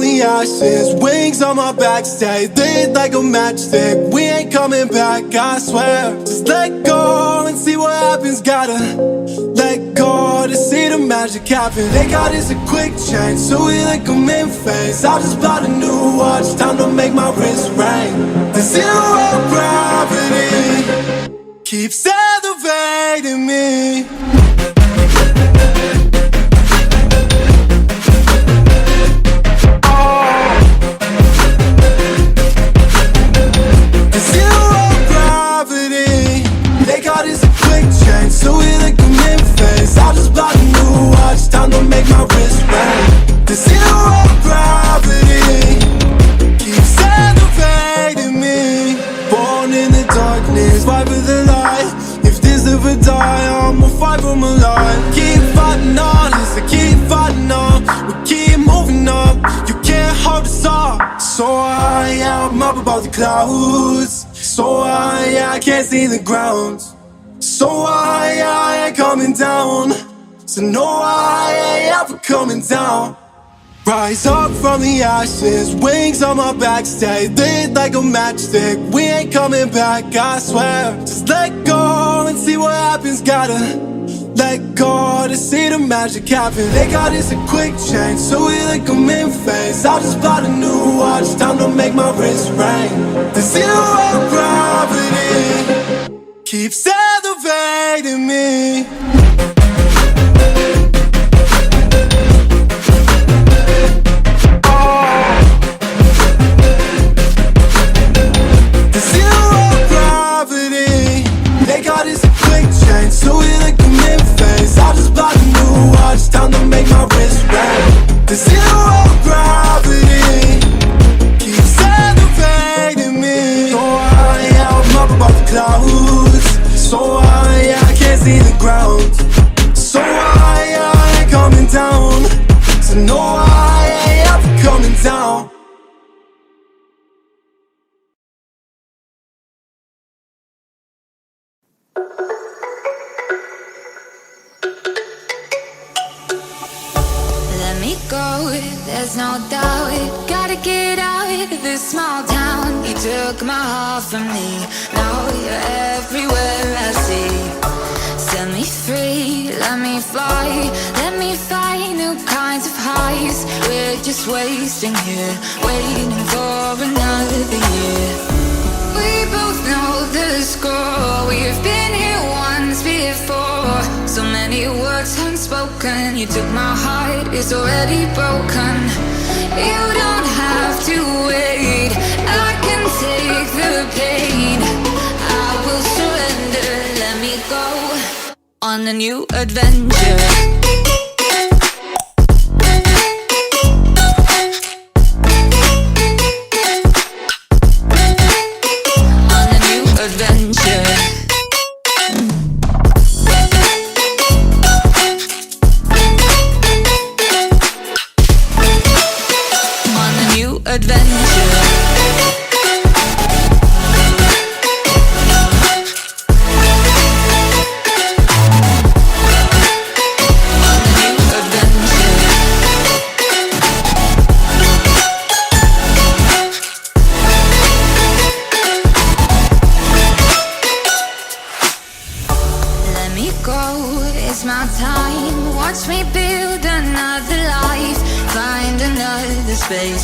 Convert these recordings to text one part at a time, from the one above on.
the ashes, wings on my back, stay lit like a matchstick. We ain't coming back, I swear. Just let go and see what happens. Gotta let go to see the magic happen. They got us a quick change, so we like them in phase. I just bought a new watch, time to make my wrist ring. The zero gravity keeps elevating me. So we like them in phase. I just bought a new watch, time to make my wrist ring. The zero gravity keeps elevating me. Born in the darkness, fight for the light. If this ever die, I'ma fight for my life. Keep fighting on, yes, I keep fighting on. We keep moving up, you can't hold us up. So I'm up above the clouds. So I can't see the ground. So I ain't coming down. So no, I ain't ever coming down. Rise up from the ashes, wings on my back, stay lit like a matchstick. We ain't coming back, I swear. Just let go and see what happens. Gotta let go to see the magic happen. They got us a quick change, so we like them in phase. I just bought a new watch, time to make my wrist ring. The zero gravity keeps elevating me. The zero gravity, they got us a quick change, so we like them in phase. I just bought a new watch, time to make my wrist ring. The zero gravity keeps elevating me. So I'm up above the clouds. So I can't see the ground. So I ain't coming down. So no, I ain't ever coming down. Let me go, there's no doubt. Gotta get out of this small town. You took my heart from me, now you're everywhere I see. Set me free, let me fly. Let me find new kinds of highs. We're just wasting here, waiting for another year. We both know the score. We've been here once before. So many words unspoken. You took my heart, it's already broken. You don't have to wait, I can take the pain. I will surrender, let me go on a new adventure.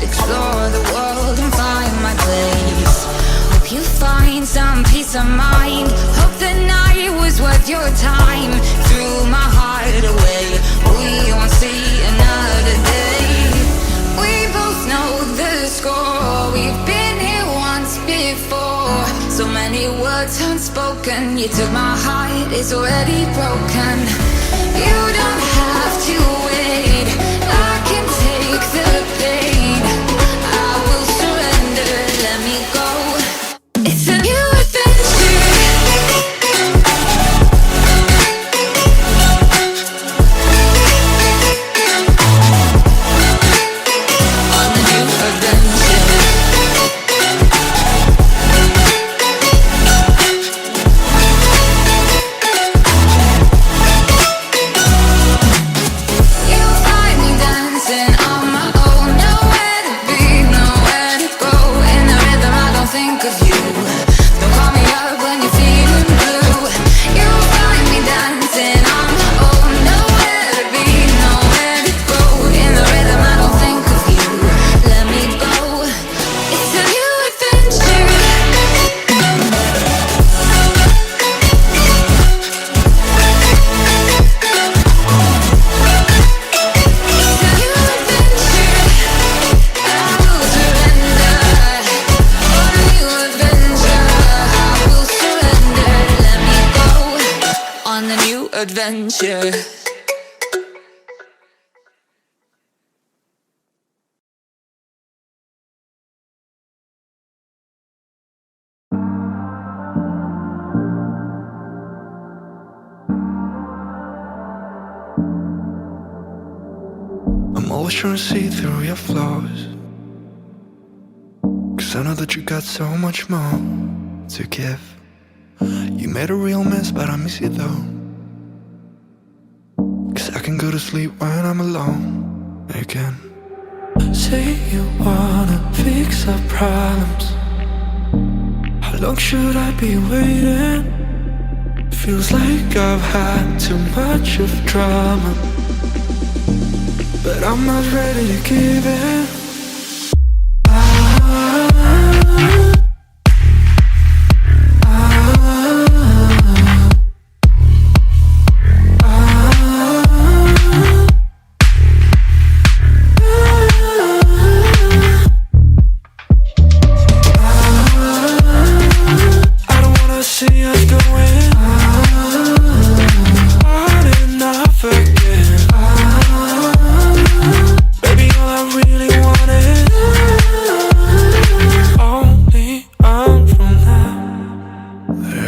Explore the world and find my place. Hope you find some peace of mind. Hope the night was worth your time. Threw my heart away, we won't see another day. We both know the score. We've been here once before. So many words unspoken. You took my heart, it's already broken. You don't have to wait, I can take the pain. I will surrender, let me go. It's a new adventure. On a new adventure. adventure. I'm always trying to see through your flaws, 'cause I know that you got so much more to give. You made a real mess, but I miss you though, 'cause I can go to sleep when I'm alone again. Say you wanna fix our problems. How long should I be waiting? Feels like I've had too much of drama, but I'm not ready to give in.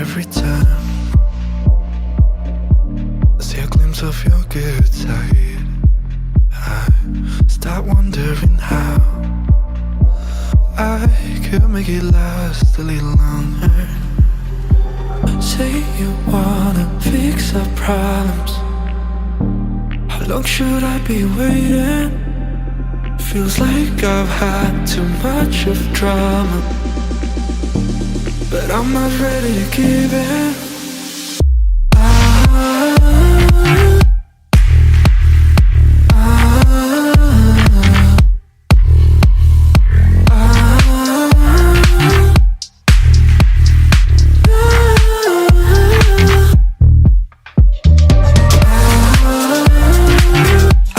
Every time I see a glimpse of your good side, I start wondering how I could make it last a little longer. Say you wanna fix our problems. How long should I be waiting? Feels like I've had too much of drama, but I'm not ready to give in.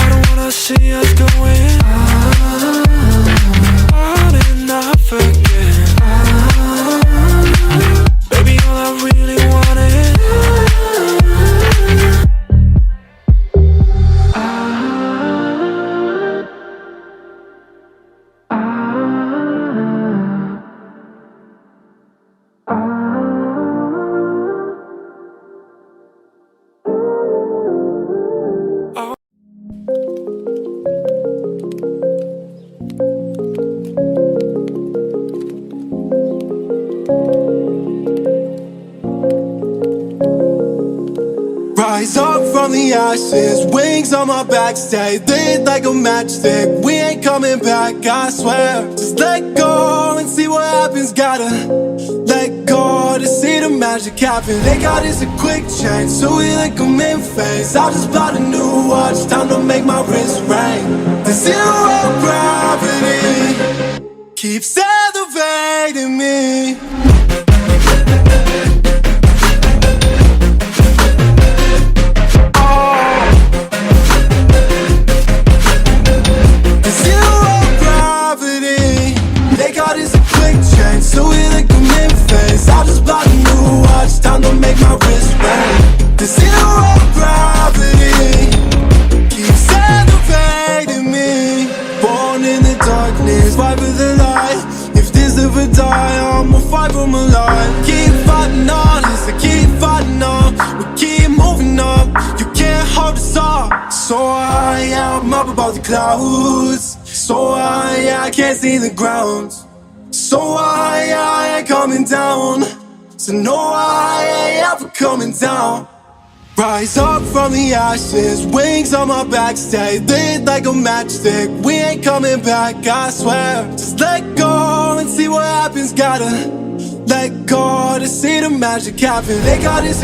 I don't wanna see us going on and off again. Baby, all I really want is Rise up from the ashes, wings on my back, stay lit like a matchstick. We ain't coming back, I swear. Just let go and see what happens. Gotta let go to see the magic happen. They got us a quick change, so we like them in phase. I just bought a new watch, time to make my wrist ring. The zero gravity keeps elevating me. So we like them in phase. I just bought a new watch, time to make my wrist ring. The zero gravity keeps elevating me. Born in the darkness, fight for the light. If this ever die, I'ma fight for my life. Keep fighting on, yes, I keep fighting on. We keep moving up, you can't hold us up. So I'm up above the clouds. So I can't see the ground. So I ain't coming down. So no, I ain't ever coming down. Rise up from the ashes, wings on my back, stay lit like a matchstick. We ain't coming back, I swear. Just let go and see what happens. Gotta let go to see the magic happen. They got us